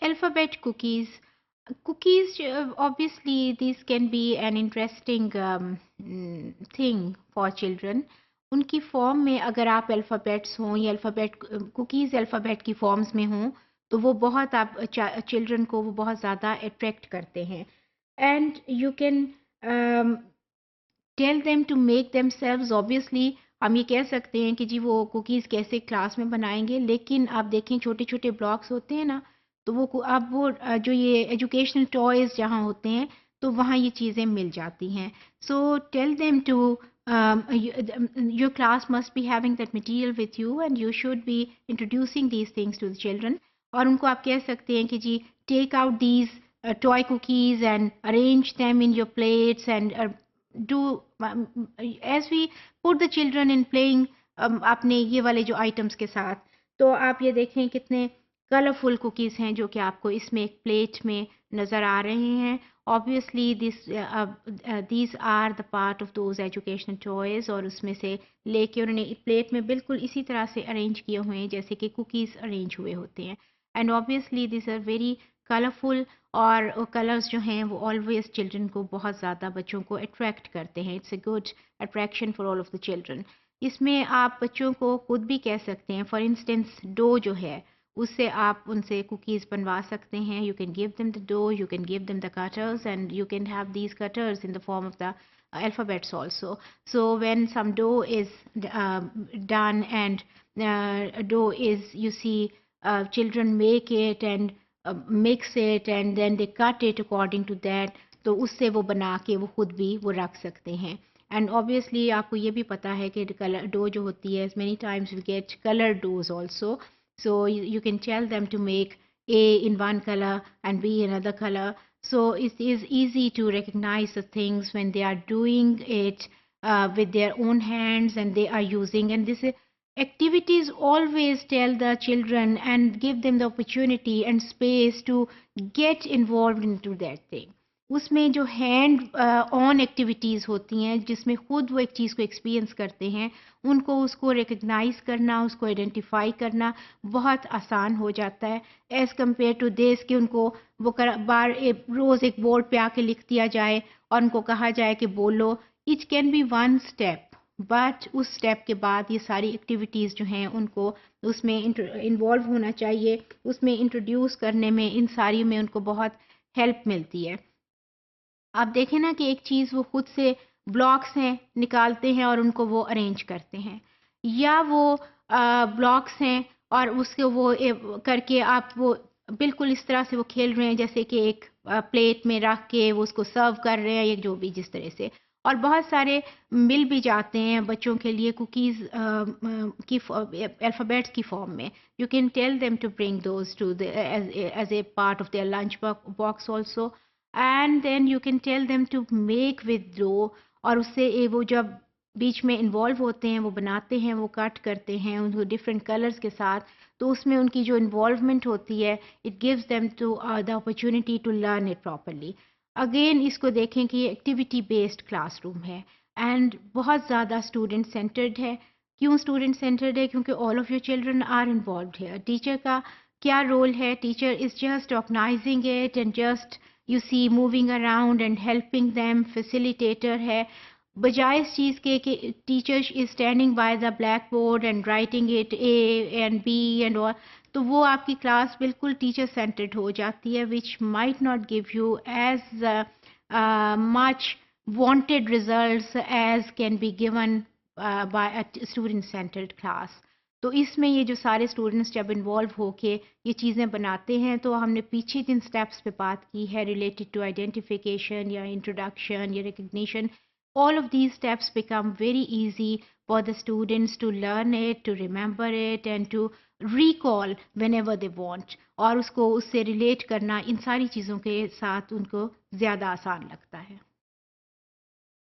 Alphabet cookies. Cookies, obviously, this can be an interesting thing for children. उनकी form में अगर आप alphabets हों या अल्फ़ाबेट कुकीज़ अल्फ़ाबेट की फॉर्म्स में हों, तो वो बहुत आप चिल्ड्रन को वो बहुत ज़्यादा अट्रैक्ट करते हैं। And you can tell them to make themselves. Obviously हम ये कह सकते हैं कि जी वो कुकीज़ कैसे क्लास में बनाएँगे, लेकिन आप देखें छोटे-छोटे ब्लॉक्स होते हैं ना, तो वो अब वो जो ये एजुकेशनल टॉयज़ जहाँ होते हैं, तो वहाँ ये चीज़ें मिल जाती हैं। So tell them to your class must be having that material with you and you should be introducing these things to the children। और उनको आप कह सकते हैं कि जी take out these toy cookies and arrange them in your plates and do as we put the children in playing अपने ये वाले जो आइटम्स के साथ। तो आप ये देखें कितने कलरफुल कुकीज़ हैं जो कि आपको इसमें एक प्लेट में नज़र आ रहे हैं। Obviously these are the part of those educational toys और उसमें से लेके उन्होंने प्लेट में बिल्कुल इसी तरह से अरेंज किए हुए हैं जैसे कि कुकीज़ अरेंज हुए होते हैं। And obviously this are very colourful और कलर्स जो हैं वो ऑलवेज चिल्ड्रन को बहुत ज़्यादा बच्चों को अट्रैक्ट करते हैं। It's a good attraction for all of the children. इसमें आप बच्चों को खुद भी कह सकते हैं, फॉर इंस्टेंस डो जो है उससे आप उनसे कुकीज़ बनवा सकते हैं। You can give them the dough, you can give them the cutters and you can have these cutters in the form of the alphabets also. So when some dough is done and dough is, you see, children make it and mix it and then they cut it according to that, तो उससे वो बना के वो खुद भी वो रख सकते हैं। एंड ऑब्वियसली आपको ये भी पता है कि कलर डो जो होती है many times we get color doughs also, so you can tell them to make A in one color and B in another color, so it is easy to recognize the things when they are doing it with their own hands and they are using, and this activities always tell the children and give them the opportunity and space to get involved into that thing। उसमें जो hand on activities होती हैं जिसमें खुद वो एक चीज़ को experience करते हैं, उनको उसको रिकग्नाइज करना, उसको आइडेंटिफाई करना बहुत आसान हो जाता है एज़ कम्पेयर टू दिस कि उनको वो रोज़ एक बोर्ड पे आके लिख दिया जाए और उनको कहा जाए कि बोलो। It can be one step, but उस स्टेप के बाद ये सारी एक्टिविटीज़ जो हैं उनको उसमें इन्वॉल्व होना चाहिए, उसमें इंट्रोड्यूस करने में, इन सारी में उनको बहुत हेल्प मिलती है। आप देखें ना कि एक चीज़ वो खुद से ब्लॉक्स हैं निकालते हैं और उनको वो अरेंज करते हैं, या वो ब्लॉक्स हैं और उसको वो करके आप वो बिल्कुल इस तरह से वो खेल रहे हैं जैसे कि एक प्लेट में रख के वो उसको सर्व कर रहे हैं या जो भी जिस तरह से। और बहुत सारे मिल भी जाते हैं बच्चों के लिए कुकीज़ की अल्फ़ाबेट्स की फॉर्म में। You can tell them to bring those to the as a part of their lunch box also, and then you can tell them to make with dough. और उससे वो जब बीच में इन्वॉल्व होते हैं, वो बनाते हैं, वो कट करते हैं उनको डिफरेंट कलर्स के साथ, तो उसमें उनकी जो इन्वॉल्वमेंट होती है it gives them to the opportunity to learn it properly. Again इसको देखें कि ये एक्टिविटी बेस्ड क्लासरूम है एंड बहुत ज़्यादा स्टूडेंट सेंटर्ड है। क्यों स्टूडेंट सेंटर्ड है? क्योंकि all of your children are involved है। टीचर का क्या रोल है? Teacher is just organising it and just you see moving around and helping them, facilitator है। बजाय इस चीज़ के कि teacher is standing by the blackboard and writing it A and B and all, तो वो आपकी क्लास बिल्कुल टीचर सेंटर्ड हो जाती है, which might not give you as much wanted results as can be given by a student centered class। तो इसमें ये जो सारे स्टूडेंट्स जब इन्वॉल्व होके ये चीज़ें बनाते हैं, तो हमने पीछे जिन स्टेप्स पे बात की है रिलेटेड टू आइडेंटिफिकेशन या इंट्रोडक्शन या recognition, all of these steps become very easy for the students to learn it, to remember it and to recall whenever they want, और उसको उससे रिलेट करना इन सारी चीज़ों के साथ उनको ज़्यादा आसान लगता है।